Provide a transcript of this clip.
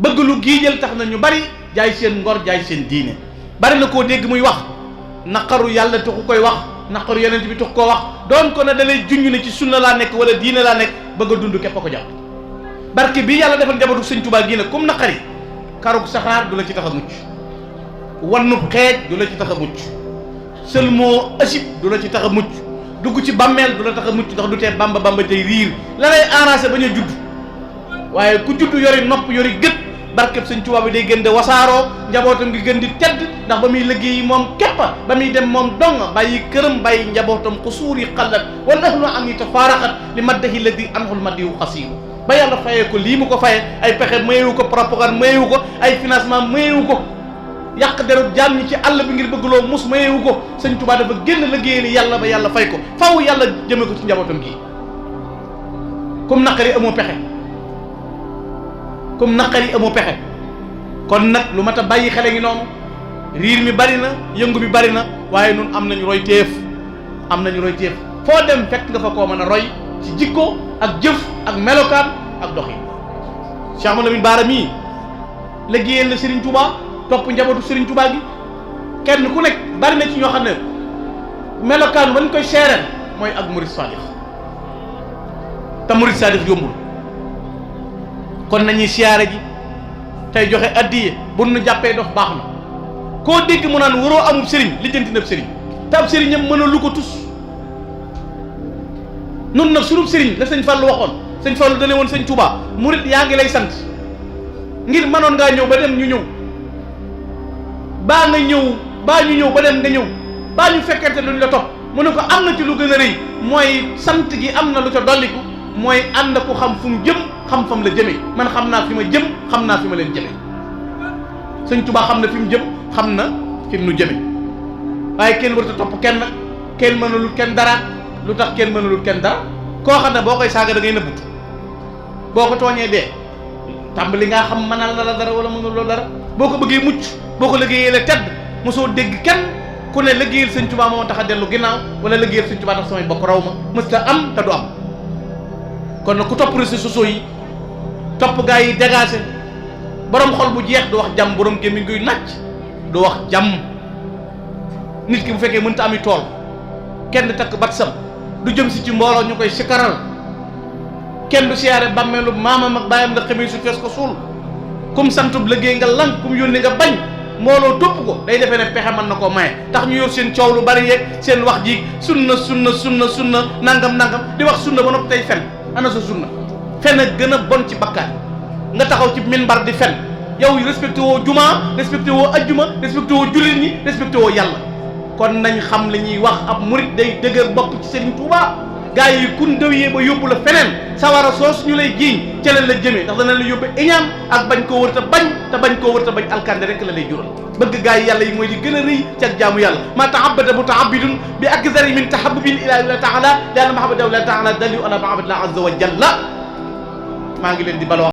bëgg lu giijal tax na ñu bari jaay seen ngor jaay seen diine. bari na koo dégg muy wax naqaru yàlla taxu koy wax naqaru yonent bi tax koo wax doon ko ne da lay junj ne ci sunna laa nekk wala diine laa nekk bëgg a dund képp a ko jàpp. barke bii yàlla defal njabootu sëñ Tuubaa gii nag comme naqari karug saxaar du la ci tax a mucc, wannub xeej du la ci tax a mucc, sëlmoo asib du la ci tax a mucc, dugg ci bàmmeel du la tax a mucc ndax du tee bamba tey riir la lay arrangé bañ a judd. waaye ku judd yori nopp yori gët barkeb sëñ Tuubaa bi day gën di wasaaroo, njabootam gi gën di tedd ndax ba muy liggéey moom képpa ba muy dem moom dong bàyyi këram bàyyi njabootam xusuur yi xallat wala ahlu am yi tafaaraxat li maddahi ladi anhul maddiwu xasiiru ba yàlla fayee ko lii mu ko fayee. ay pexe mayewu ko, propagande mayewu ko, ay financement mayewu ko, yàq deru jaam ñi ci àll bi ngir bëgg loo mus mayewu ko. sëñ Tuubaa dafa génn liggéey ni yàlla ba yàlla fay ko faw yàlla jëme ko ci njabootam gi. comme naqari amoo pexe, comme naqari amoo pexe. kon nag lu mat a bàyyi xele ngi noonu. riir mi bari na, yëngu bi bari na, waaye nun am nañu roy téef, am nañu roy téef. foo dem fekk nga fa koo mën a roy ci jikko ak jëf ak melokaan ak doxin. Cheikh Mouhamadou Lamine Bara mii liggéeyal na Serigne Touba, topp njabootu Serigne Touba gi. kenn ku nekk bari na ci ñoo xam ne melokaan wañ koy seereel mooy ak murid sadix, te murid sadix yombul. kon nañuy siyaare ji tey joxe addiye bu nu jàppee dox baax na. koo dégg mu naan waroo amul sëriñ lijjanti na sëriñ te ab sëriñam mën a lu ko tus. nun nag sunub sëriñ la sëñ Fallu waxoon. sëñ Fallu dane woon sëñ Touba murid yaa ngi lay sant ngir mënoon ngaa ñëw ba dem ñu ñëw, baa nga ñëw baa ñu ñëw ba dem nga ñëw, baa ñu fekkente luñ la topp. mu ne ko am na ci lu gën a rëy mooy sant gi am na lu ca dolliku, mooy ànd ku xam fu mu jëm xam fam la jëmee. man xam naa fi ma jëm, xam naa fi ma leen jëmee. sëñ Touba xam na fi mu jëm, xam na fi mu nu jëmee. waaye kenn warut a topp kenn mënalul kenn dara. lu tax kenn mënalul kenn dara? koo xam ne boo koy saaga da ngay nëbbutu, boo ko tooñee dee tàmbali ngaa xam mënal la dara wala mënuloo dara. boo ko bëggee mucc, boo ko liggéeyee la tedd. mosoo dégg kenn ku ne liggéeyal sëñ Tuubaa moo tax a dellu ginnaaw wala liggéeyal sëñ Tuubaa tax samay bokk raw ma. mësta am te du am. kon nag ku topp réseaux sociaux yi, topp gaa yi dégagé, borom xol bu jeex du wax jàmm, borom gémmiñ guy nàcc du wax jàmm. nit ki bu fekkee mënta ami tool, kenn takk bat sam du jëm si ci mbooloo ñu koy sikaral, kenn du siyaare bàmmeelu maamam ak bàyyam nga xamee su fees ko suul. kum santub liggéey nga lank, kum yónni nga bañ, mbooloo topp ko day defee ne pexe mën na koo maye. tax ñu yor seen coow lu bari yeeg seen wax ji sunna nangam di wax sunna ba noppi tey fen. ana sa sunna? fen a gën a bon ci bakkaat. nga taxaw ci minbar di fen, yow respecté woo jumaa, respecté woo ajjuma, respecté woo jullit ñi, respecté woo yàlla. kon nañ xam li ñuy wax. ab murit day dëgër bopp ci Serigne Touba. gaa yi kun dëwyee ba yóbbu la feneen sawara soos ñu lay jiiñ ca leen la jëmee, ndax dana la yóbbe iñaan ak bañ koo wër te bañ koo wër te bañ alkande rek la lay jural. bëgg gaa yi yàlla yi mooy li gën a rëy ci ak jaamu yàlla. ma tahabada mutahabidun bi akdari min tahabubin ila taala lianna mahabada la taala daliu ala mahabadillah azza wa jalla. maa ngi leen di baloo